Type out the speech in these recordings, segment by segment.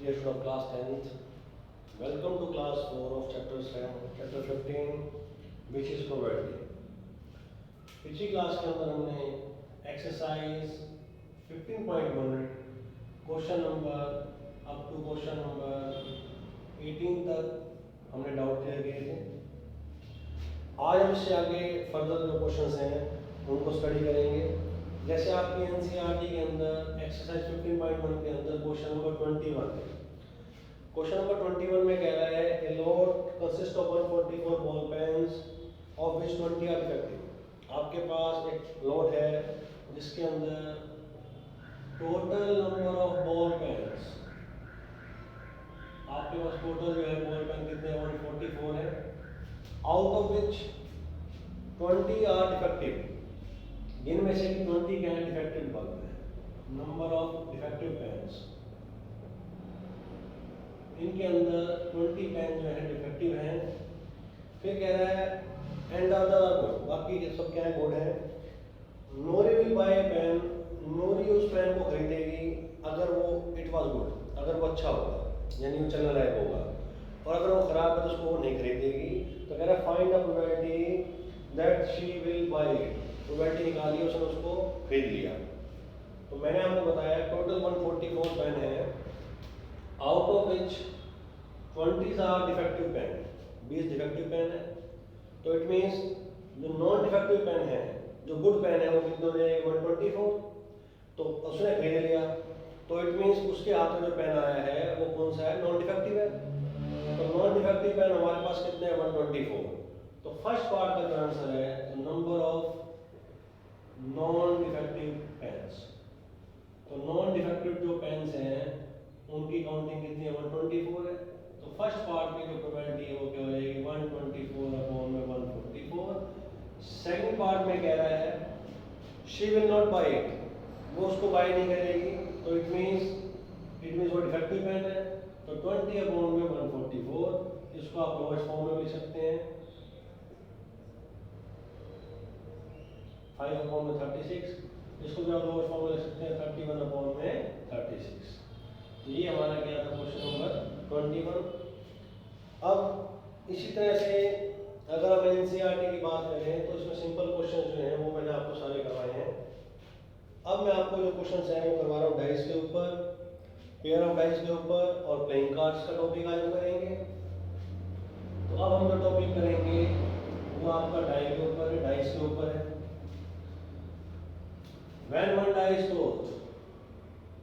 Dear student of class 10th, welcome to class 4 of chapter 15 which is probability. पिछली class के अंदर हमने exercise 15.1 question number up to question number 18 तक हमने doubt clear किए थे। आज हम इससे आगे फर्दर जो क्वेश्चंस हैं उनको स्टडी करेंगे। जैसे आपकी एनसीईआरटी के अंदर एक्सरसाइज 15.1 के अंदर क्वेश्चन नंबर 21 है। क्वेश्चन नंबर 21 में कह रहा है a load consists of 144 ball pens of which 20 are defective। आपके पास एक लोड है जिसके अंदर total number of ball pens, आपके पास टोटल जो है बॉल पेन कितने 144 है, out of which 20 are defective, जिनमें से 20 क्या है डिफेक्टिव बल्ब है। नंबर ऑफ डिफेक्टिव पेन्स, इनके अंदर 20 पेन जो है डिफेक्टिव हैं। फिर कह रहा है एंड अदर गुड, बाकी ये सब क्या है गुड है। Noori will buy pen, Noori उस पेन को खरीदेगी अगर वो इट वाज गुड, अगर वो अच्छा होगा यानी वो चलने लायक होगा, और अगर वो खराब है तो उसको वो नहीं खरीदेगी। तो कह रहा है find the probability that she will buy it, probability निकाली उसने उसको खरीद लिया। तो मैंने आपको बताया टोटल 144 पेन है, out of which 20 are defective pen, 20 defective pen है। तो इट मीन्स जो नॉन डिफेक्टिव पेन है, जो गुड पेन है वो कितने हो जाएंगे 124। तो उसने खरीद लिया, तो इट मीन्स उसके हाथ में जो पेन आया है वो कौन सा है, नॉन डिफेक्टिव है। तो नॉन डिफेक्टिव पेन हमारे पास कितने हैं 124। तो फर्स्ट पार्ट का जो आंसर है number of non defective pens. तो नॉन डिफेक्टिव जो पेन्स हैं उनकी काउंटिंग कितनी है 124 है। तो फर्स्ट पार्ट की जो प्रोबेबिलिटी है वो क्या हो जाएगी 124 अपॉन में 144। सेकंड पार्ट में कह रहा है she will not buy it, वो उसको बाय नहीं करेगी। तो इट मीन्स वो डिफेक्टिव पेन है। तो 20 अपॉन में 144, इसको आप लोएस्ट फॉर्म में लिख सकते हैं 5 अपॉन में 36, इसको भी आप लोएस्ट फॉर्म में लिख सकते हैं 31 अपॉन में 36। तो ये हमारा क्या था क्वेश्चन नंबर 21। अब इसी तरह से अगर हम एनसीईआरटी की बात करें तो इसमें सिंपल क्वेश्चन जो हैं वो मैंने आपको सारे करवाए हैं। अब मैं आपको जो क्वेश्चन हैं वो करवा रहा हूँ डाइस के ऊपर, पेयर ऑफ डाइस के ऊपर और प्लेइंग कार्ड्स का टॉपिक आज हम करेंगे। तो अब हम जो टॉपिक करेंगे वो आपका डाई के ऊपर है, डाइस के ऊपर है। When one die is closed,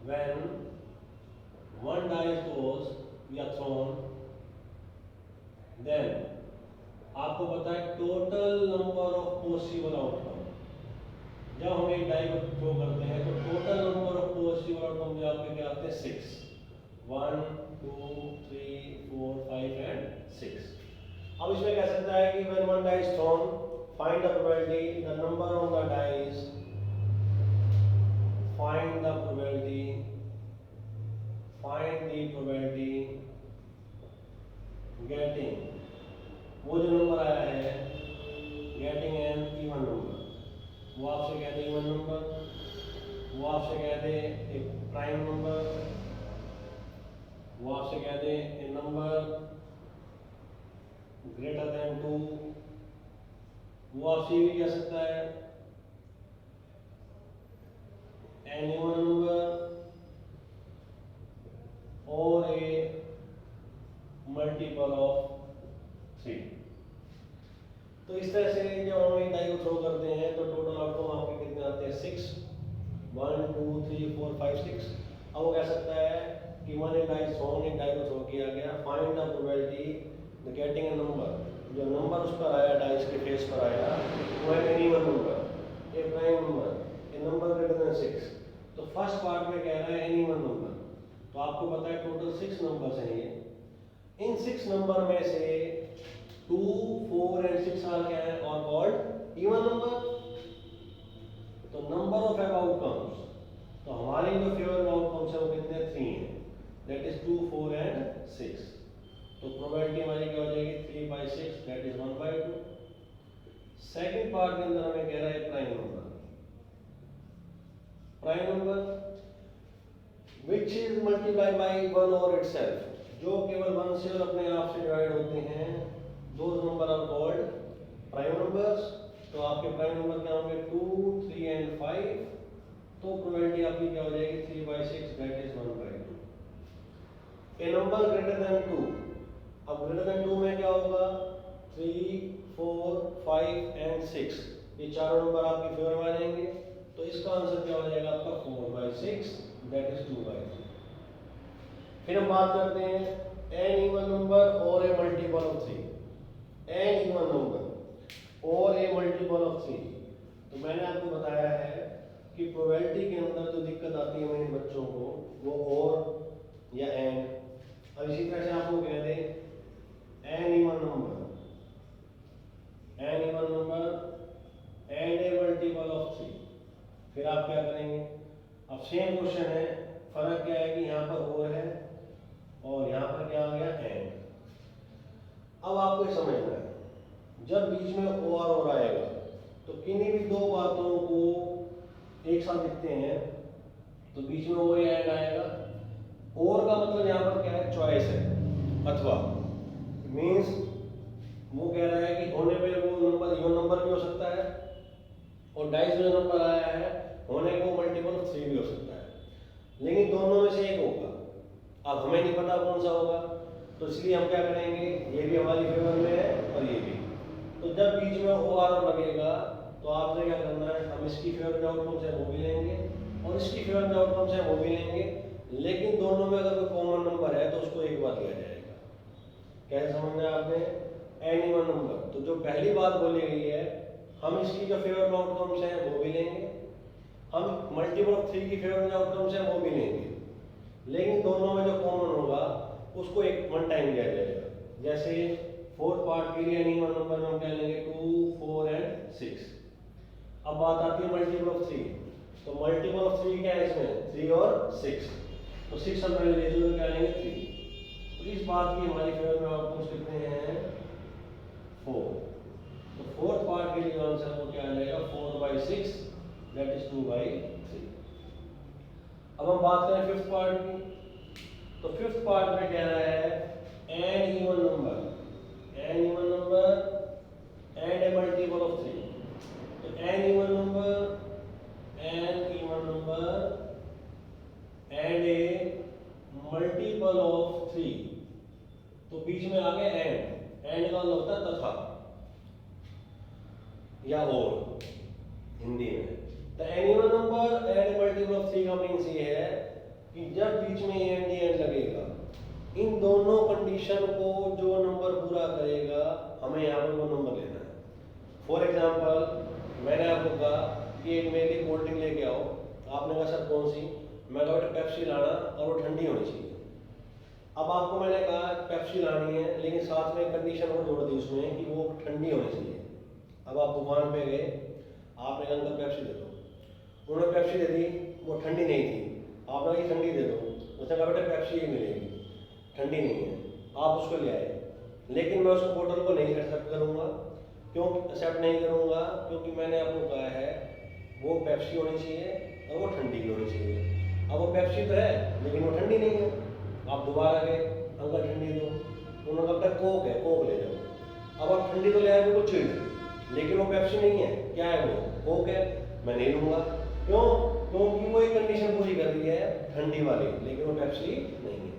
when one die goes या thrown, then आपको पता है total number of possible outcome. जब हम एक डाई को थ्रो करते हैं तो total number of possible outcome जो आपके क्या आते हैं 6, 1 2 3 4 5 एंड 6। अब इसमें कह सकता है कि when one die is thrown, find the probability, the number on the dice, find the probability getting, वो जो नंबर आया है getting an even number, वो आपसे कह दे इवन नंबर, वो आपसे कह दे एक प्राइम नंबर, वो आपसे कह दे ए नंबर ग्रेटर देन 2, वो आपसे ये भी कह सकता है एन इवन नंबर और ए मल्टीपल ऑफ 3। तो इस तरह से जब हम एक डाई को थ्रो करते हैं तो टोटल आउटकम आपके कितने आते हैं 6, 1 2 3 4 5 6। अब वो कह सकता है कि वन एक डाई थ्रोन, एक डाई को थ्रो किया गया, find the probability getting a number, जो नंबर उस पर आया डाइस के फेस पर आया वो है एनी वन नंबर, ए प्राइम नंबर, ए नंबर ग्रेटर देन 6। तो फर्स्ट पार्ट में कह रहा है एनी वन नंबर। तो आपको पता है टोटल 6 नंबर्स हैं ये। इन 6 नंबर में से 2 4 एंड 6 आर क्या है और कॉल्ड इवन नंबर। तो नंबर ऑफ आउटकम्स, तो हमारी जो फेवरेट आउटकम्स है वो कितने 3 हैं, दैट इज 2 4 एंड 6। तो प्रोबेबिलिटी हमारी क्या हो जाएगी 3/6, दैट इज 1/2। सेकंड पार्ट के अंदर हमें कह रहा है prime number. Which is multiply by one और इटसेल्फ, जो केवल वन से और अपने आप से डिवाइड होते हैं, those numbers are called prime numbers. तो आपके प्राइम नंबर क्या होंगे 2, 3 एंड 5। तो प्रोबेबिलिटी आपकी क्या हो जाएगी 3/6, that is 1/2। A number greater than 2, अब ग्रेटर देन 2 में क्या होगा 3, 4, 5 एंड 6, ये चारों नंबर आपके फेवर में आ जाएंगे। तो इसका आंसर क्या हो जाएगा आपका 4/6, दैट इज 2/3। फिर हम बात करते हैं एन इवन नंबर और a multiple of 3। An even number और ए मल्टीपल ऑफ 3, तो मैंने आपको बताया है कि प्रोबेबिलिटी के अंदर जो दिक्कत आती है मेरे बच्चों को वो और या एन। अब इसी तरह से आपको कह दें an even number and a multiple of 3, फिर आप क्या करेंगे। अब सेम क्वेश्चन है, फर्क क्या है कि यहाँ पर और है और यहाँ पर क्या आ गया एंड। अब आपको ये समझना है जब बीच में और आएगा तो किन्हीं भी दो बातों को एक साथ लिखते हैं तो बीच में और एंड आएगा। और का मतलब यहाँ पर क्या है चॉइस है, अथवा मीन्स वो कह रहा है कि होने पे वो नंबर इवन नंबर भी हो सकता है और डाइस में जो नंबर आया है होने को मल्टीपल ऑफ 3 भी हो सकता है, लेकिन दोनों में से एक होगा। अब हमें नहीं पता कौन सा होगा, तो इसलिए हम क्या करेंगे, ये भी हमारी फेवर में है और ये भी। तो जब बीच में ओ आर लगेगा तो आपने क्या करना है, हम इसकी फेवर में आउटकम से वो भी लेंगे और इसकी फेवर में आउटकम से वो भी लेंगे, लेकिन दोनों में अगर कोई कॉमन नंबर है तो उसको एक बार लिया जाएगा। कैसे समझना है आपने, एन इवन नंबर, तो जो पहली बात बोली गई है हम इसकी जो फेवर में आउटकम्स हैं वो भी लेंगे, हम मल्टीपल ऑफ 3 की फेवर में आउटकम्स हैं वो भी लेंगे, लेकिन दोनों में जो कॉमन होगा उसको एक वन टाइम लिया जाएगा। जैसे फोर्थ पार्ट के लिए एन इवन नंबर में हम क्या लेंगे 2, 4 एंड 6। अब बात आती है मल्टीपल ऑफ 3, तो मल्टीपल ऑफ 3 क्या है इसमें 3 और 6, तो 6 हम पहले ले जो क्या लेंगे 3। तो इस बात की हमारी फेवर में आउटकम्स कितने हैं 4। तो फोर्थ पार्ट के लिए आंसर वो क्या आ जाएगा 4/6, दैट इज 2/3। अब हम बात करें फिफ्थ पार्ट की, तो फिफ्थ पार्ट में कह रहा है an even number and a multiple of 3। तो an even number and a multiple of 3, तो बीच में आ गया एंड का मतलब होता है तथा या और हिंदी में। तो an even number and multiple of 3 का मीन्स ये है कि जब बीच में एंड लगेगा, इन दोनों कंडीशन को जो नंबर पूरा करेगा हमें यहाँ पर वो नंबर लेना है। फॉर एग्जांपल मैंने आपको कहा कि एक मेरे लिए कोल्ड ड्रिंक लेके आओ, आपने कहा सर कौन सी, मैं कहा बेटा पेप्सी लाना और वो ठंडी होनी चाहिए। अब आपको मैंने कहा पेप्सी लानी है, लेकिन साथ में कंडीशन और जोड़ दी उसमें कि वो ठंडी होनी चाहिए। अब आप दुकान पे गए, आपने कहा अंकल पेप्सी दे दो, उन्होंने पेप्सी दे दी, वो ठंडी नहीं थी, आपने कहा ठंडी दे दो, उसने कहा बेटा पेप्सी ही मिलेगी, ठंडी नहीं है, आप उसको ले आए, लेकिन मैं उस बोतल को नहीं एक्सेप्ट करूँगा। क्यों एक्सेप्ट नहीं करूँगा, क्योंकि मैंने आपको कहा है वो पेप्सी होनी चाहिए और वो ठंडी भी होनी चाहिए। अब वो पेप्सी तो है लेकिन वो ठंडी नहीं है, आप दोबारा गए अंकल ठंडी दो, उन्होंने कहा कोक है कोक ले जाओ। अब आप ठंडी तो ले आए बिल्कुल चिल्ड, लेकिन वो पेप्सी नहीं है, क्या है वो कोक है, मैं नहीं लूँगा। क्यों, क्योंकि वो एक कंडीशन पूरी कर दी है ठंडी वाली, लेकिन वो पेप्सी नहीं है।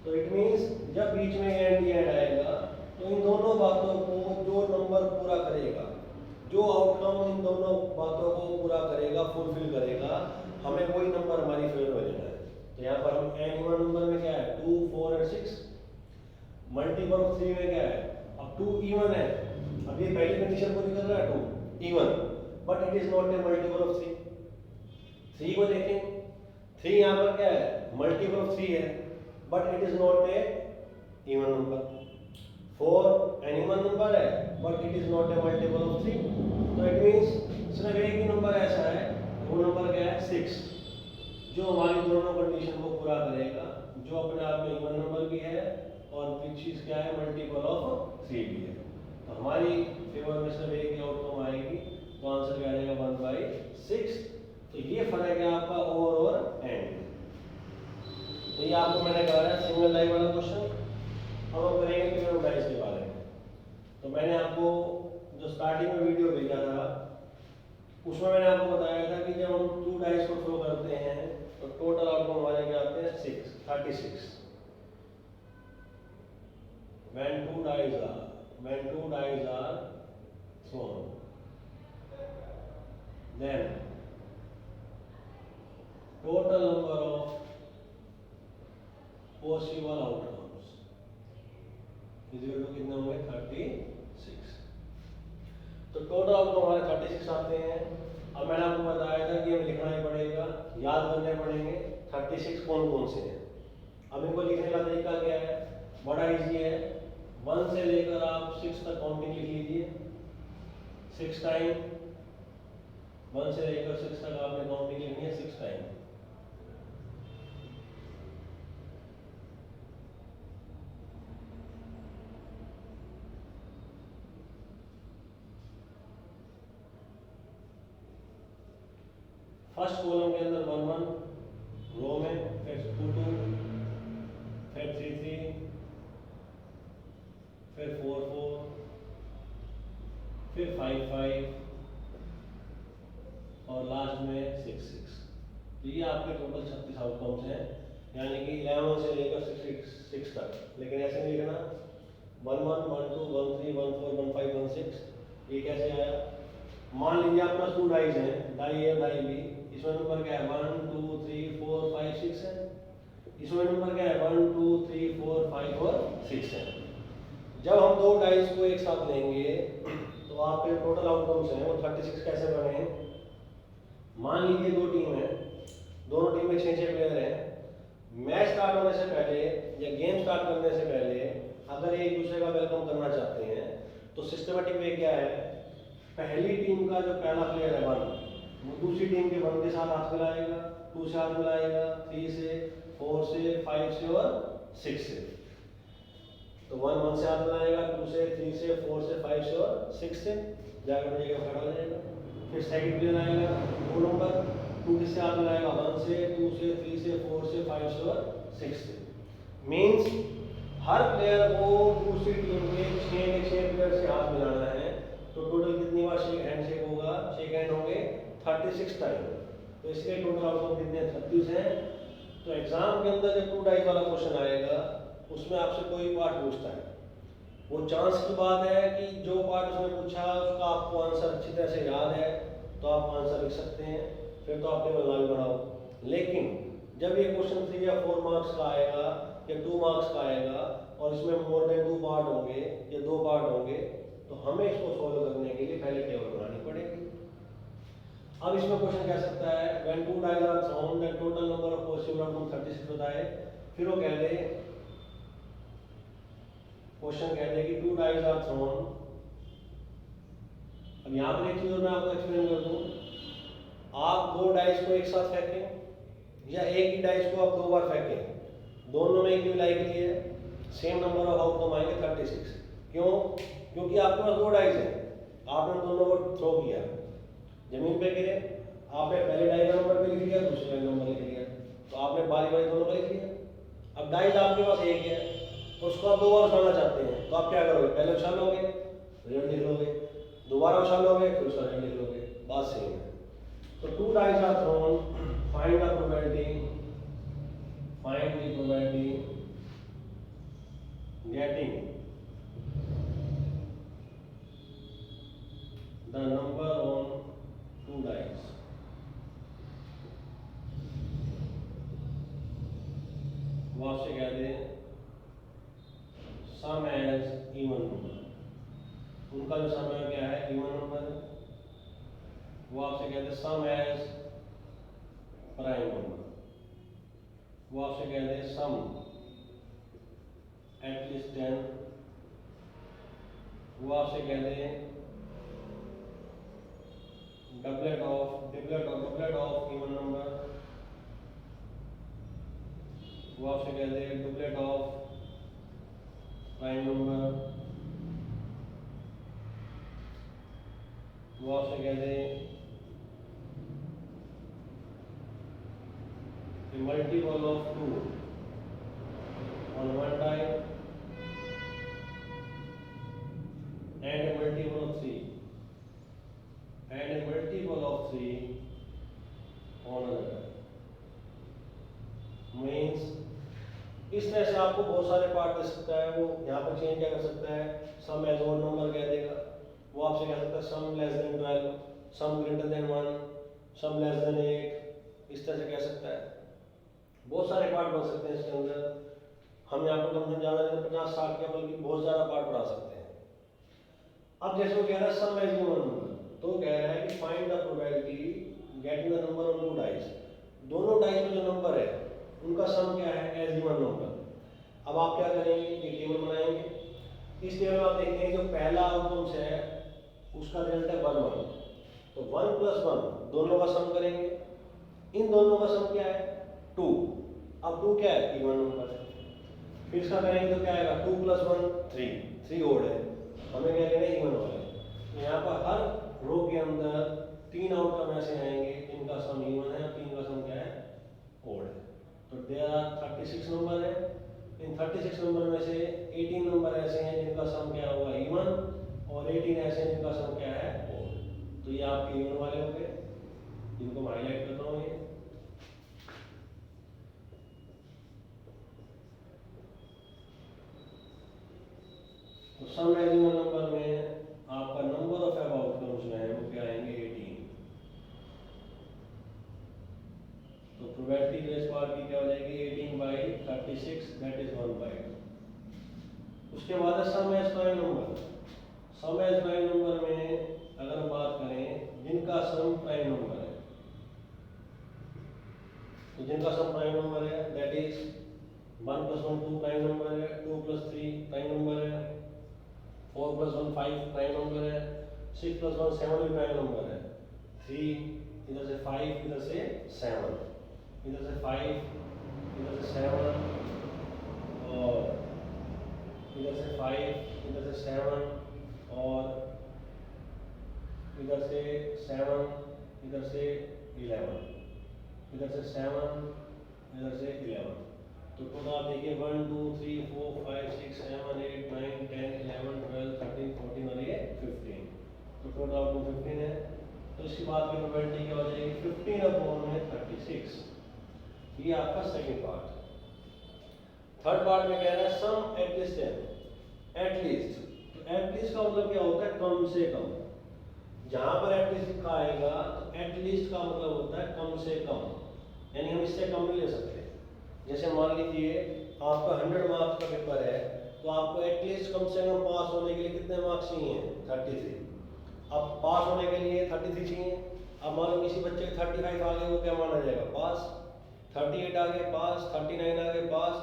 तो इट मीन्स जब बीच में एंड आएगा तो इन दोनों बातों को जो नंबर पूरा करेगा, जो आउटकम इन दोनों बातों को पूरा करेगा, फुलफिल करेगा, हमें वही नंबर हमारी फेवर में लेना है। तो यहाँ पर हम एन इवन नंबर में क्या है 2, 4 और 6, मल्टीपल ऑफ 3 में क्या है, अब 2 इवन है, अब ये पहली कंडीशन पूरी कर रहा है 2 even, but it is not a multiple of 3। 3 को देखें, 3 यहाँ पर क्या है मल्टीपल ऑफ 3 है, but it is not a even number. 4 an even number है, but it is not a multiple of 3। तो इट मीन्स सिर्फ एक ही नंबर ऐसा है, वो नंबर क्या है 6, जो हमारी दोनों कंडीशन को पूरा करेगा, जो अपने आप में इवन नंबर भी है और विच चीज क्या है मल्टीपल ऑफ 3 भी है। तो हमारी फेवर में सिर्फ एक ही आउटकम आएगी, तो आंसर क्या आएगा 1/6। तो ये फर्क है आपका और एंड। आपको मैंने कराया सिंगल डाई वाला क्वेश्चन। अब हम करेंगे पेयर ऑफ डाइस के बारे में। तो मैंने आपको जो स्टार्टिंग में वीडियो भेजा था उसमें मैंने आपको बताया था कि जब हम 2 डाइस को थ्रो करते हैं तो टोटल आउटकम हमारे क्या आते हैं 36 when two dice are thrown, then total number of possible outcomes is equal to कितने होंगे 36। तो टोटल आउटकम हमारे 36 आते हैं। अब मैंने आपको बताया था कि हमें लिखना ही पड़ेगा, याद करने पड़ेंगे 36 कौन कौन से हैं। अब इनको लिखने का तरीका क्या है, बड़ा इजी है। 1 से लेकर आप 6 तक काउंटिंग लिख लीजिए। 6 टाइम 1 से लेकर 6 तक आपने काउंटिंग लिखनी है 6 टाइम। फर्स्ट कॉलम के अंदर 1 1 रो में, फिर 2 2, फिर 3 3, फिर 4 4, फिर 5 5 और लास्ट में 6 6। तो ये आपके टोटल 36 आउटकम्स हैं, यानी कि 11 से लेकर 6 तक। लेकिन ऐसे नहीं लिखना 1 1 1 2 1 3 1 4 1 5 1 6। ये कैसे आया? मान लीजिए आपके पास 2 डाइस हैं, डाई ए डाई बी। इसमें नंबर क्या है 1 2 3 4 5 6 है। इसमें नंबर क्या है 1 2 3 4 5 और 6 है। जब हम 2 डाइस को एक साथ लेंगे तो आपके टोटल आउटकम्स हैं वो 36 कैसे बने? मान लीजिए 2 टीम है, दोनों टीम में 6 प्लेयर हैं। मैच स्टार्ट होने से पहले या गेम स्टार्ट करने से पहले अगर एक दूसरे का वेलकम करना चाहते हैं तो सिस्टमेटिक वे क्या है, पहली टीम का जो पहला प्लेयर है 1 वो दूसरी टीम के 1 के साथ हाथ मिलाएगा, 2 से हाथ मिलाएगा, 3 से, 4 से, 5 से और 6 से। तो 1 1 से हाथ मिलाएगा, 2 से, 3 से, 4 से, 5 से और 6 से, जाकर जगह खड़ा हो जाएगा। फिर सेकंड प्लेयर आएगा 2 नंबर, 2 किससे हाथ मिलाएगा 1 से, 2 से, 3 से, 4 से, 5 से और 6 से। मीन्स हर प्लेयर को दूसरी टीम के 6 प्लेयर से हाथ मिलाना है। तो टोटल कितनी बार शेक होगा? शेक हैंड होंगे 36 टाइम। तो इसके टोटल आउटकम कितने 36 हैं। तो एग्जाम के अंदर जब 2 डाइस वाला क्वेश्चन आएगा उसमें आपसे कोई पार्ट पूछता है, वो चांस की बात है कि जो पार्ट उसने पूछा उसका आपको आंसर अच्छी तरह से याद है तो आप आंसर लिख सकते हैं, फिर तो आप केवल लाइन बनाओ। लेकिन जब ये क्वेश्चन 3 या 4 मार्क्स का आएगा या 2 मार्क्स का आएगा और इसमें मोर देन 2 पार्ट होंगे या 2 पार्ट होंगे तो हमें इसको सॉल्व करने के लिए पहले टेबल बनानी पड़ेगी। अब इसमें क्वेश्चन कह सकता है when 2 dice are thrown the total number of possible outcomes 36 होता है। फिर वो कह दे क्वेश्चन कह दे कि 2 dice are thrown। अब यहाँ पर एक चीज और मैं आपको एक्सप्लेन कर दूं, आप 2 डाइस को एक साथ फेंकें या एक ही डाइस को आप 2 बार फेंकें, दोनों में इक्वल लाइकली है, सेम नंबर ऑफ आउटकम आएंगे 36। क्यों? क्योंकि आपके पास 2 डाइस हैं, आपने दोनों को थ्रो किया, जमीन पे गिरे, आपने पहले डाई का नंबर पे लिख लिया, दूसरे का नंबर लिख लिया, तो आपने बारी बारी दोनों का लिख लिया। अब डाइस आपके पास एक है तो उसको आप 2 बार उछालना चाहते हैं तो आप क्या करोगे? पहले उछालोगे, रिजल्ट लिख लोगे, दोबारा उछालोगे, फिर उसका रिजल्ट लिख लोगे, बात सेम है। तो 2 dice are thrown, find the probability getting the number on 2 dice। वो आपसे कह दे सम एज इवन नंबर, उनका जो समय क्या है इवन नंबर है। वो आपसे कहते सम एज प्राइम नंबर, वो आपसे कह दे सम एटलीस्ट 10, वो आपसे कह दे डबलेट ऑफ इवन नंबर, वो आपसे कह दे डुप्लेट ऑफ प्राइम नंबर, वो आपसे कह दे multiple of 2 on one die and a multiple of 3 and a multiple of 3 on another die. Means इस तरह से आपको बहुत सारे पार्ट दे सकता है। वो यहाँ पर चेंज क्या कर सकता है, सम एज ओड नंबर कह देगा, वो आपसे कह सकता है sum less than 12, sum greater than 1, sum less than 8, इस तरह से कह सकता है। बहुत सारे पार्ट बन सकते हैं इसके अंदर। हम यहाँ पर कम से कम ज़्यादा नहीं तो 50-60 या बल्कि बहुत ज़्यादा पार्ट बना सकते हैं। अब जैसे वो कह रहा है सम एज इवन नंबर, तो कह रहा है कि find the probability getting the number on two dice, दोनों डाइस में जो नंबर है उनका सम क्या है एज इवन नंबर। अब आप क्या करेंगे, एक टेबल बनाएंगे। इस टेबल में आप देखेंगे जो पहला आउटकम्स है उसका रिजल्ट है 1 1, तो 1 + 1 दोनों का सम करेंगे। इन दोनों का सम क्या है 2। अब 2 क्या है, इवन नंबर है। फिर इसका करेंगे तो क्या आएगा 2 + 1 3 ओड है, हमें क्या लेना है इवन वाले। तो यहाँ पर हर रो के अंदर 3 आउटकम ऐसे आएंगे जिनका सम इवन है और 3 का सम क्या है ओड है। तो देयर आर 36 नंबर है। इन 36 नंबर में से 18 नंबर ऐसे हैं जिनका सम क्या होगा इवन, और 18 ऐसे हैं जिनका सम क्या है ओड। तो ये आपके इवन वाले हो गए, जिनको मैं हाईलाइट करता हूँ। ये तो सम एज इवन नंबर में आपका नंबर ऑफ एब आउटकम्स जो है वो क्या आएंगे 18। तो प्रोबेबिलिटी जो इस पार्ट की क्या हो जाएगी 18/36, दैट इज 1/2। उसके बाद है सम एज प्राइम नंबर। सम एज प्राइम नंबर में अगर हम बात करें जिनका सम प्राइम नंबर है, तो जिनका सम प्राइम नंबर है दैट इज 1 + 1 2 प्राइम नंबर है, 2 + 3 प्राइम नंबर है, 4 + 1 5 प्राइम नंबर है, 6 + 1 7 भी प्राइम नंबर है, 3 इधर से 5 इधर से 7, इधर से 5 इधर से 7 और इधर से 5 इधर से 7 और इधर से 7 इधर से 11, इधर से 7 इधर से 11। तो टोटल आप देखिए 1 2 3 4 5 6 7 8 9 10 11 12 13 14 और ये 15। तो टोटल आउटकम 15 है। तो इसकी बात की प्रोबेबिलिटी क्या हो जाएगी 15/36। ये आपका सेकंड पार्ट। थर्ड पार्ट में कह रहा है सम एटलीस्ट 10। एटलीस्ट, तो एटलीस्ट का मतलब क्या होता है कम से कम। जहां पर एटलीस्ट लिखा आएगा तो एटलीस्ट का मतलब होता है कम से कम, यानी हम इससे कम नहीं ले सकते। जैसे मान लीजिए आपका 100 मार्क्स का पेपर है, तो आपको एटलीस्ट कम से कम पास होने के लिए कितने मार्क्स चाहिए 33। अब पास होने के लिए 33 चाहिए। अब मान लो किसी बच्चे के 35 आ गए, वो क्या माना जाएगा पास, 38 आ गए पास, 39 आ गए पास,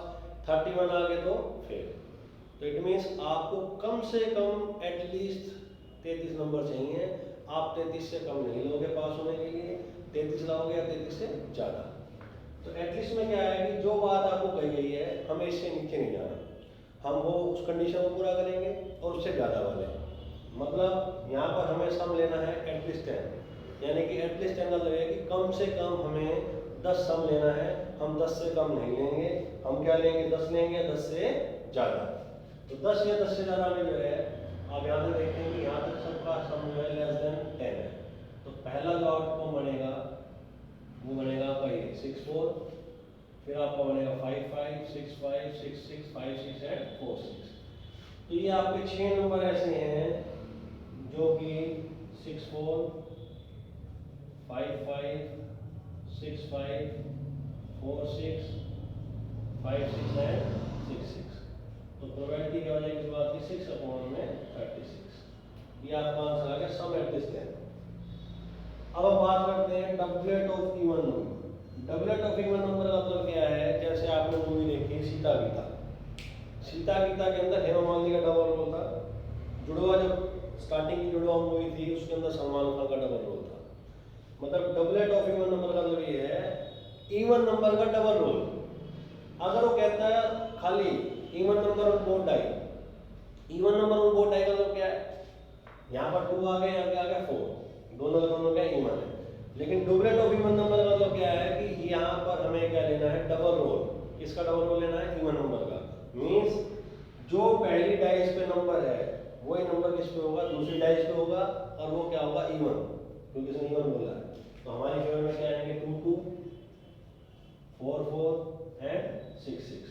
31 आ गए तो फेल। तो इट मीन्स आपको कम से कम एटलीस्ट 33 नंबर चाहिए। आप 33 से कम नहीं लोगे पास होने के लिए, 33 लाओगे या 33 से ज़्यादा। तो एटलीस्ट में क्या है कि जो बात आपको कही गई है हमें इससे नीचे नहीं जाना, हम वो उस कंडीशन को पूरा करेंगे और उससे ज़्यादा वाले। मतलब यहाँ पर हमें सम लेना है एटलीस्ट 10, यानी कि एटलीस्ट 10 का मतलब है कि कम से कम हमें 10 सम लेना है। हम 10 से कम नहीं लेंगे, हम क्या लेंगे 10 लेंगे, 10 से ज़्यादा। तो 10 या 10 से ज़्यादा में जो है आप यहाँ से देखेंगे कि यहाँ तक सबका सम जो है लेस देन 10 है। तो पहला जो आउटकम बनेगा वो बनेगा आपका ये 6 4, फिर आपका बनेगा 5 5 6 5 6 6 5 6 एंड 4 6। तो ये आपके 6 नंबर ऐसे हैं जो कि 6 4 5 5 6 5 4 6 5 6 एंड 6 6। तो प्रोबेबिलिटी क्या हो जाएगी इस बात की 6/36। ये आपका आंसर आ गया सम एटलीस्ट 10। अब हम बात करते हैं doublet of even number. Doublet of even number का मतलब क्या है, जैसे आपने मूवी देखी सीता गीता। सीता गीता के अंदर हेमा मालिनी का डबल रोल था। जुड़वा जब स्टार्टिंग की जुड़वा मूवी थी उसके अंदर सलमान खान का डबल रोल था। मतलब डबलेट ऑफ इवन नंबर का मतलब ये है इवन नंबर का डबल रोल। अगर वो कहता है खाली even number on both die, even number on both die का मतलब क्या है, यहाँ पर 2 आ गए, यहाँ पे आ गया 4, दोनों का दोनों क्या इवन है। लेकिन डबलेट ऑफ इवन नंबर का मतलब क्या है कि यहाँ पर हमें क्या लेना है डबल रोल। किसका डबल रोल लेना है इवन नंबर का। मीन्स जो पहली डाइस पे नंबर है वही नंबर किस पे होगा, दूसरी डाइस पे होगा, और वो क्या होगा, इवन, क्योंकि इसने इवन बोला है। तो हमारी फेवर में क्या आएंगे, 2 2, 4 4 एंड 6 6।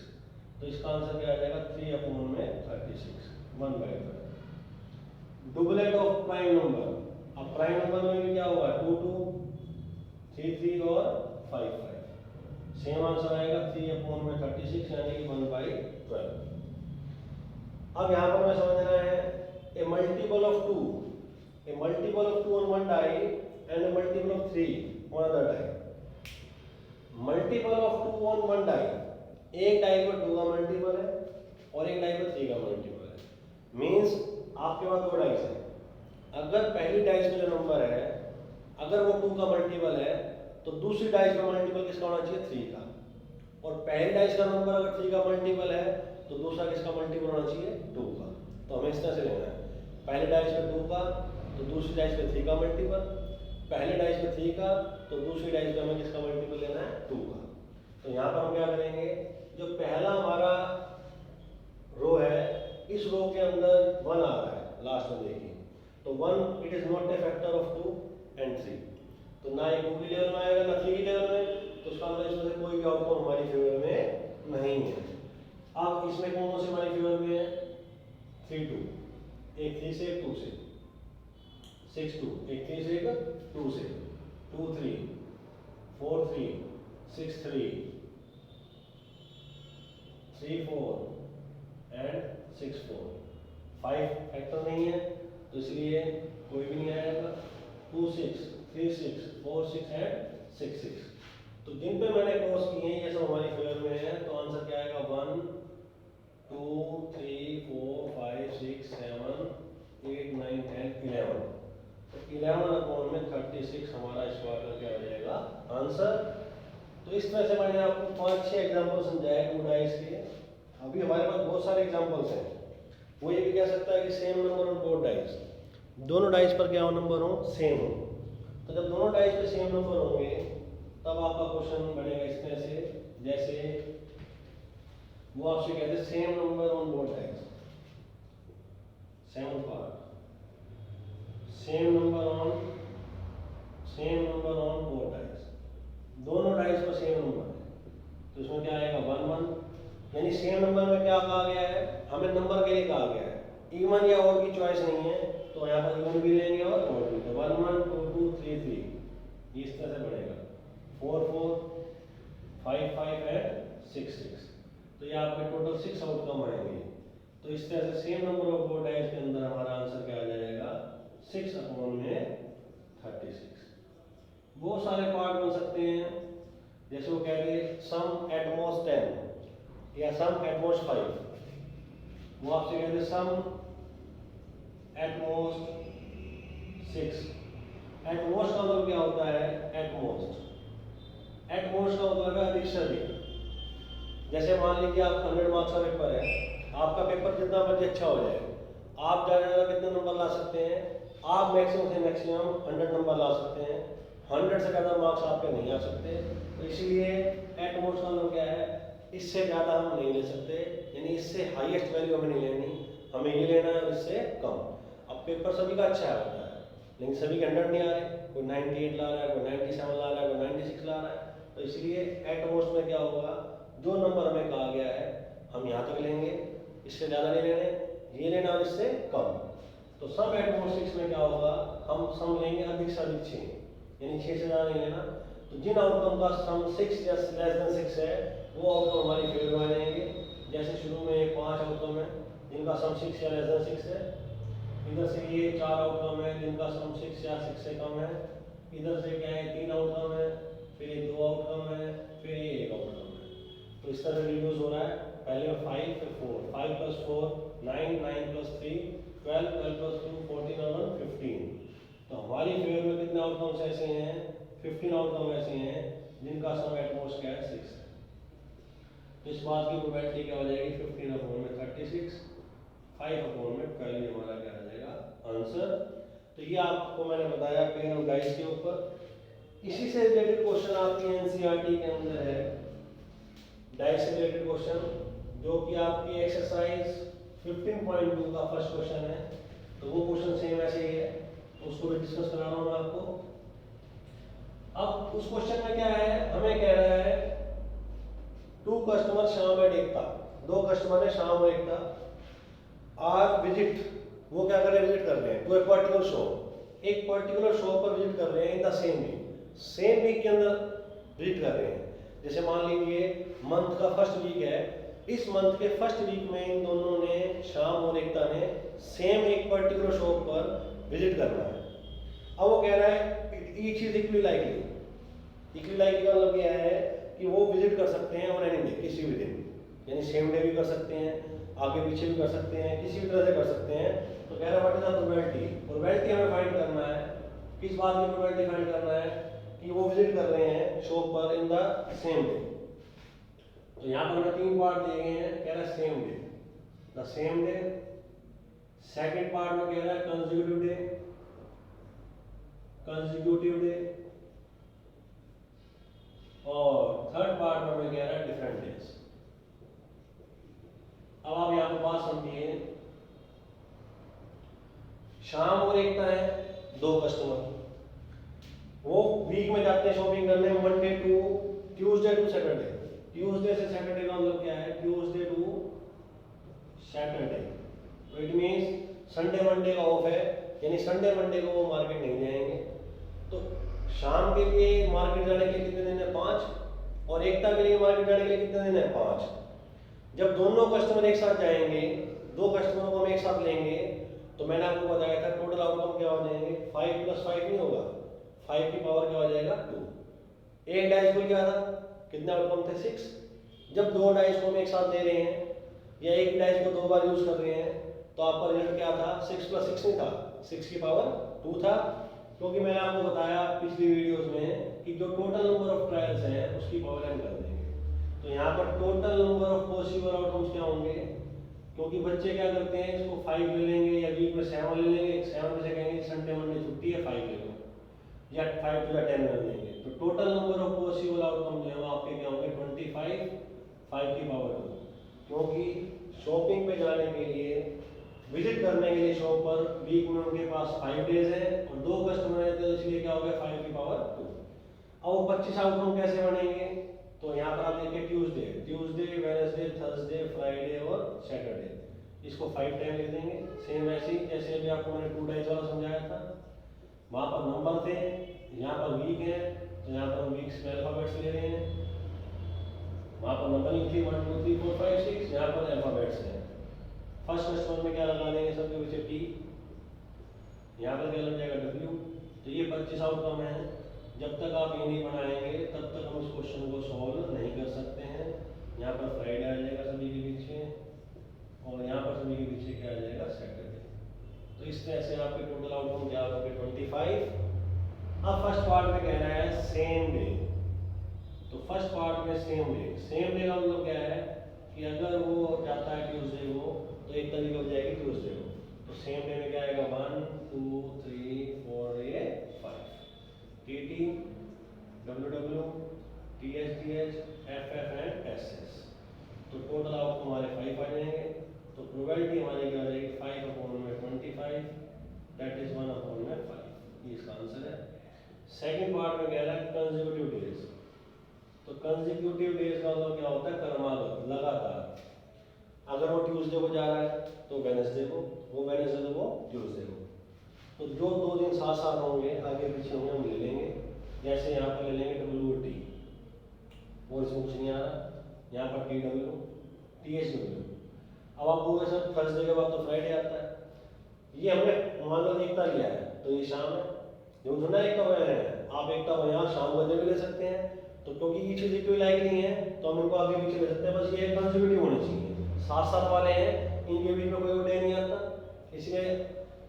तो इसका आंसर क्या आ जाएगा, 3/36, 1/12। डुप्लेट ऑफ प्राइम नंबर, अब प्राइम नंबर में भी क्या होगा, 2 2, 3 3 और 5 5। सेम आंसर आएगा 3/36 यानी कि 1/12। अब यहाँ पर हमें समझना है a multiple of 2, a multiple of 2 on one die and a multiple of 3 on other die. Multiple of 2 on one die, एक डाई पर 2 का मल्टीपल है और एक डाई पर 3 का मल्टीपल है। मीन्स आपके पास दो डाइस है, अगर पहली डाइस में जो नंबर है अगर वो 2 का मल्टीपल है तो दूसरी डाइस का मल्टीपल किसका होना चाहिए, 3 का। और पहली डाइस का नंबर अगर 3 का मल्टीपल है तो दूसरा किसका मल्टीपल होना चाहिए, 2 का। तो हमें इस तरह से लेना है, पहले डाइस पे 2 का तो दूसरी डाइस पे 3 का मल्टीपल, पहले डाइस पे 3 का तो दूसरी डाइस पे हमें किसका मल्टीपल लेना है, 2 का। तो यहाँ पर हम क्या करेंगे, जो पहला हमारा रो है इस रो के अंदर 1 आ रहा है, लास्ट में देखिए, तो 1 it is not A factor of 2 and 3, तो ना ये 2 की लेवल में आएगा ना 3 की लेवल में, तो उसका मतलब इसमें से कोई भी आउटकम हमारी फेवर में नहीं है। अब इसमें कौन से हमारी फेवर में है, 3 2, एक 3 से एक 2 से, 6 2, एक 3 से एक 2 से, 2 3, 4 3, 6 3, 3 4 एंड 6 4। 5 फैक्टर नहीं है तो इसलिए कोई भी नहीं आएगा। 2 6, 3 6, 4 6 एंड 6 6। तो जिन पे मैंने क्रॉस किए हैं ये सब हमारी फेवर में है, तो आंसर क्या आएगा, 1 2 3 4 5 6 7 8 9 10 11। तो 11/36 हमारा इस बार का क्या हो जाएगा आंसर। तो इस तरह से मैंने आपको 5-6 एग्जाम्पल समझाए 2 डाइस के। अभी हमारे पास बहुत सारे एग्जाम्पल्स हैं। वो ये भी कह सकता है कि same number on both dice, दोनों डाइस पर क्या हो, नंबर हो सेम हो। तो जब दोनों डाइस पे सेम नंबर होंगे तब आपका क्वेश्चन बनेगा इस तरह से, जैसे वो आपसे कहते हैं same number on both dice, same part, same number on both dice, दोनों डाइस पर सेम नंबर है, तो इसमें क्या आएगा 1 1। यानी सेम नंबर में क्या कहा गया है, हमें नंबर के लिए कहा गया है, इवन या ऑड की चॉइस नहीं है, तो यहाँ पर इवन भी लेंगे और ऑड भी। तो 1 1 2 2 3 3 ये इस तरह से बनेगा, 4 4 5 5 एंड 6 6। तो ये आपके टोटल 6 आउटकम आएंगे। तो इस तरह से same number of both dice के अंदर हमारा आंसर क्या आ जाएगा, 6/36। बहुत सारे पार्ट बन सकते हैं, जैसे वो कह रहे सम एट मोस्ट 10 या सम एट मोस्ट 5। वो आपसे कहते हैं सम एट मोस्ट 6। एट मोस्ट का मतलब क्या होता है, एट मोस्ट का मतलब है अधिक से अधिक। जैसे मान लीजिए आप 100 मार्क्स का पेपर है, आपका पेपर जितना मर्जी अच्छा हो जाए, आप ज़्यादा कितने नंबर ला सकते हैं, आप मैक्सिमम से मैक्सिमम 100 नंबर ला सकते हैं, 100 से ज़्यादा मार्क्स आपके नहीं आ सकते। तो इसलिए एट मोस्ट का मतलब क्या है, इससे ज़्यादा हम नहीं ले सकते, यानी इससे हाईएस्ट वैल्यू हमें नहीं लेनी, हमें ये लेना है इससे कम। अब पेपर सभी का अच्छा होता है लेकिन सभी के 100 नहीं आ रहे, कोई 98 ला रहा है, कोई 97 ला रहा है, कोई 96 ला रहा है। तो इसलिए एट मोस्ट में क्या होगा, जो नंबर हमें कहा गया है हम यहाँ तक लेंगे, इससे ज़्यादा नहीं लेने, ये लेना और इससे कम। तो सम एट मोस्ट 6 में क्या होगा, हम सम लेंगे अधिक से अधिक 6, यानी 6 से ज़्यादा नहीं लेना। तो जिन आउटकम का सम 6 या लेस देन 6 है वो आउटकम हमारी फेवर में आ जाएंगे। जैसे शुरू में 5 आउटकम है जिनका सम 6 या लेस देन 6 है, इधर से ये 4 आउटकम है जिनका सम 6 या 6 से कम है, इधर से क्या है 3 आउटकम है, फिर ये 2 आउटकम है, फिर ये 1 आउटकम है। तो इस तरह रिड्यूस हो रहा है, पहले में 5 फिर 4, 5 + 4 9, 9 + 3 12, 12 + 2 14 और 1 15। तो हमारी फेवर में कितने आउटकम्स ऐसे हैं, 15 आउटकम ऐसे हैं जिनका सम एट मोस्ट क्या है 6 है। तो इस बात की प्रोबेबिलिटी क्या हो जाएगी, 15/36, 5/12 ये हमारा क्या आ जाएगा आंसर। तो ये आपको मैंने बताया पेयर ऑफ डाइस के ऊपर। इसी से रिलेटेड क्वेश्चन आपके एनसीईआरटी के अंदर है, डाइस से रिलेटेड क्वेश्चन जो कि आपकी एक्सरसाइज 15.2 का फर्स्ट क्वेश्चन है। तो वो क्वेश्चन सेम ऐसे ही है, उसको भी डिस्कस करा रहा हूँ मैं आपको। अब उस क्वेश्चन में क्या है, हमें कह रहा है 2 customer Shyam and Ekta, 2 customer है श्याम और एकता, आर विजिट, वो क्या कर रहे हैं, विजिट कर रहे हैं टू ए पर्टिकुलर शॉप, एक पर्टिकुलर शॉप पर विजिट कर रहे हैं in the same week, same week के अंदर विजिट कर रहे हैं। जैसे मान लीजिए मंथ का फर्स्ट वीक है, इस मंथ के फर्स्ट वीक में इन दोनों ने, श्याम और एकता ने, सेम एक पर्टिकुलर शॉप पर विजिट करना है। अब वो कह रहा है each is equally likely, equally likely का मतलब यह है कि वो विजिट कर सकते हैं ऑन एनी डे, किसी भी दिन, यानी सेम डे भी कर सकते हैं, आगे पीछे भी कर सकते हैं, किसी भी तरह से कर सकते हैं। तो कह रहा है what is the probability, probability हमें फाइंड करना है। किस बात की प्रोबेबिलिटी फाइंड करना है, कि वो विजिट कर रहे हैं शॉप पर इन द सेम डे। तो यहाँ पर हमें 3 पार्ट दिए गए हैं, कह रहा है same day, the same day. Second part में कह रहा है कंसेक्यूटिव डे, कंसेक्यूटिव डे। और थर्ड पार्ट में हमें कह रहा है डिफरेंट डेज। अब आप यहाँ पर बात समझिए, श्याम और एकता है 2 कस्टमर, वो वीक में जाते हैं शॉपिंग करने, Monday to Tuesday to Saturday, Tuesday से सैटरडे का मतलब क्या है, ट्यूसडे टू सैटरडे। तो इट मींस संडे मंडे का ऑफ है, यानी संडे मंडे को वो मार्केट नहीं जाएंगे। तो शाम के लिए मार्केट जाने के लिए कितने दिन है, 5, और एकता के लिए मार्केट जाने के लिए कितने दिन है, 5। जब दोनों कस्टमर एक साथ जाएंगे, 2 कस्टमरों को हम एक साथ लेंगे, तो मैंने आपको बताया था टोटल आउटकम क्या हो जाएंगे, 5 + 5 नहीं होगा, 5 की पावर क्या हो जाएगा, 2। एक डाइस को क्या था, कितने आउटकम थे, 6। जब 2 डाइस को हम एक साथ दे रहे हैं, या एक डाइस को 2 बार यूज कर रहे हैं, तो आपका रिजल्ट क्या था, 6 + 6 नहीं था, 6 की पावर 2 था। क्योंकि मैंने आपको बताया पिछली वीडियोस में कि जो टोटल नंबर ऑफ ट्रायल्स हैं उसकी पावर एन कर देंगे। तो यहाँ पर total number of possible outcomes क्या होंगे, क्योंकि बच्चे क्या करते हैं, इसको 5 ले लेंगे, या वीक में 7 ले लेंगे, 7 में से कहेंगे संडे मंडे छुट्टी है 5 ले लो, या 5 to 10 ले लेंगे। तो total number of possible outcome जो है वो आपके क्या होंगे, 25, 5 की पावर 2। क्योंकि शॉपिंग पे जाने के लिए, विजिट करने के लिए शॉप पर वीक में उनके पास 5 डेज है, और 2 कस्टमर है, तो इसलिए क्या हो गया, 5 की पावर 2। अब 25 आउटकम कैसे बनेंगे, तो यहाँ पर आप देखिए ट्यूसडे, वेडनेसडे, थर्सडे, फ्राइडे और सैटरडे, इसको 5 टाइम लिख देंगे। सेम वैसे ही जैसे अभी आपको मैंने 2 डाइस वाला समझाया था, वहाँ पर नंबर थे, यहाँ पर वीक है, तो यहाँ पर हम वीक्स में अल्फाबेट्स ले रहे हैं, वहाँ पर नंबर लिखिए 1 2 3 4 5 6, यहाँ पर अल्फाबेट्स हैं। फर्स्ट कस्टमर में क्या लगा देंगे, सबके पीछे टी, यहाँ पर क्या लग जाएगा डब्ल्यू। तो ये 25 आउटकम है। जब तक आप ये नहीं बनाएंगे तब तक हम इस क्वेश्चन को सॉल्व नहीं कर सकते हैं। यहाँ पर फ्राइडे आ जाएगा सभी के पीछे, और यहाँ पर सभी के पीछे क्या आ जाएगा, सैटरडे। तो इस तरह से आपके टोटल आउटकम क्या होगा, 25। अब फर्स्ट पार्ट में कह रहा है सेम डे। तो फर्स्ट पार्ट में सेम डे, सेम डे का मतलब क्या है कि अगर वो जाता है ट्यूसडे को, तो एक तारीख हो जाएगी ट्यूसडे को, तो सेम डे में क्या आएगा, 1 2 3 4 5, TT, WW, THDH, FF and SS. तो टोटल आउटकम हमारे 5 आ जाएंगे। तो प्रोबेबिलिटी हमारी क्या हो जाएगी, 5/25, दैट इज 1/5। ये इसका आंसर है। सेकंड पार्ट में कह रहा है कंसेक्यूटिव डेज। तो कंसेक्यूटिव डेज का मतलब क्या होता है, क्रमागत, लगातार। अगर वो ट्यूसडे को जा रहा है तो वेडनेसडे को, वो वेडनेसडे को, वो ट्यूसडे को। तो जो 2 दिन साथ साथ होंगे, आगे पीछे होंगे, हम ले लेंगे। जैसे यहाँ पर ले लेंगे WT, और इसमें कुछ नहीं आ रहा, यहाँ पर TW, THW। अब आप बोलोगे सर थर्सडे के बाद तो फ्राइडे आता है, ये हमने मान लो एकता लिया है, तो ये शाम है, जो सुना एकता हो रहे हैं, आप एकता को यहाँ शाम को भी ले सकते हैं। तो क्योंकि ये चीज़ इक्वल लाइकली है, तो हम इनको आगे पीछे ले सकते हैं, बस ये एक कंसेक्यूटिव होनी चाहिए। साथ साथ वाले हैं, इनके बीच में कोई डे नहीं आता, इसलिए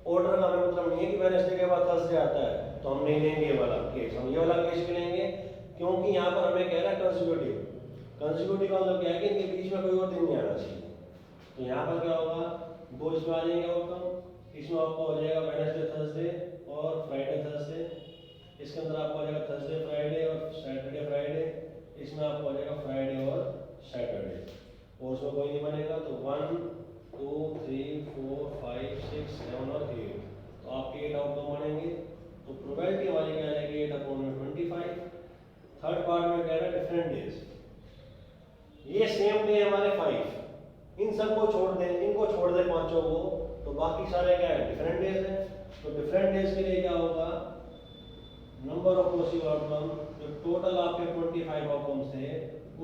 ऑर्डर का हमें मतलब नहीं है कि वेडनेसडे के बाद थर्सडे आता है तो हम नहीं लेंगे ये वाला केस, हम ये वाला केस भी लेंगे। क्योंकि यहाँ पर हमें कह रहा है कंसेक्यूटिव, कंसेक्यूटिव का मतलब क्या है कि इनके बीच में कोई और दिन नहीं आना चाहिए। तो यहाँ पर क्या होगा, 2 इसमें आ जाएंगे आउटकम, इसमें आपको हो जाएगा वेडनेसडे थर्सडे और फ्राइडे थर्सडे, इसके अंदर आपको आ जाएगा थर्सडे फ्राइडे और सैटरडे फ्राइडे, इसमें आपको आ जाएगा फ्राइडे और सैटरडे। और उसमें कोई नहीं बनेगा तो 1 2 3 4 5 6 7 और 8, तो आपके 8 आउटकम बनेंगे। तो प्रोबेबिलिटी हमारी क्या रहेगी 8/25। थर्ड पार्ट में कह रहा है डिफरेंट डेज, ये सेम डे हमारे 5, इन सबको छोड़ दें, इनको छोड़ दें पांचों को, तो बाकी सारे क्या है डिफरेंट डेज हैं। तो डिफरेंट डेज के लिए क्या होगा, नंबर ऑफ पॉसिबल आउटकम, जो टोटल आपके 25 आउटकम्स थे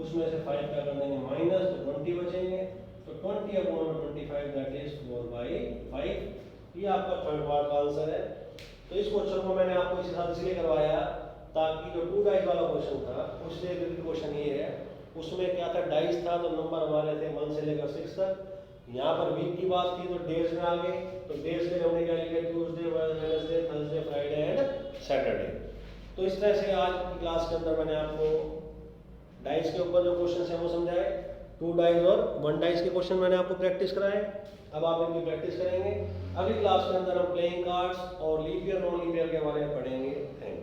उसमें से 5 क्या कर देंगे माइनस, तो 20 बचेंगे। तो 20/25 दैट इज 4/5। ये आपका थर्ड पार्ट का आंसर है। तो इस क्वेश्चन को मैंने आपको इसी साथ इसलिए करवाया ताकि जो 2 डाइस वाला क्वेश्चन था उससे रिलेटेड क्वेश्चन ये है, उसमें क्या था डाइस था तो नंबर हमारे थे 1 से लेकर 6 तक। यहाँ पर वीक की बात थी तो डेज में आ गए, तो डेज में हमने क्या लिखा Tuesday Wednesday Thursday Friday and Saturday. तो इस तरह से आज की क्लास के अंदर मैंने आपको डाइस के ऊपर जो क्वेश्चन है वो समझाए, 2 डाइस और 1 डाइस के क्वेश्चन मैंने आपको प्रैक्टिस कराए। अब आप इनकी प्रैक्टिस करेंगे। अगली क्लास के अंदर हम प्लेइंग कार्ड्स और leap year non leap year के बारे में पढ़ेंगे। Thank you.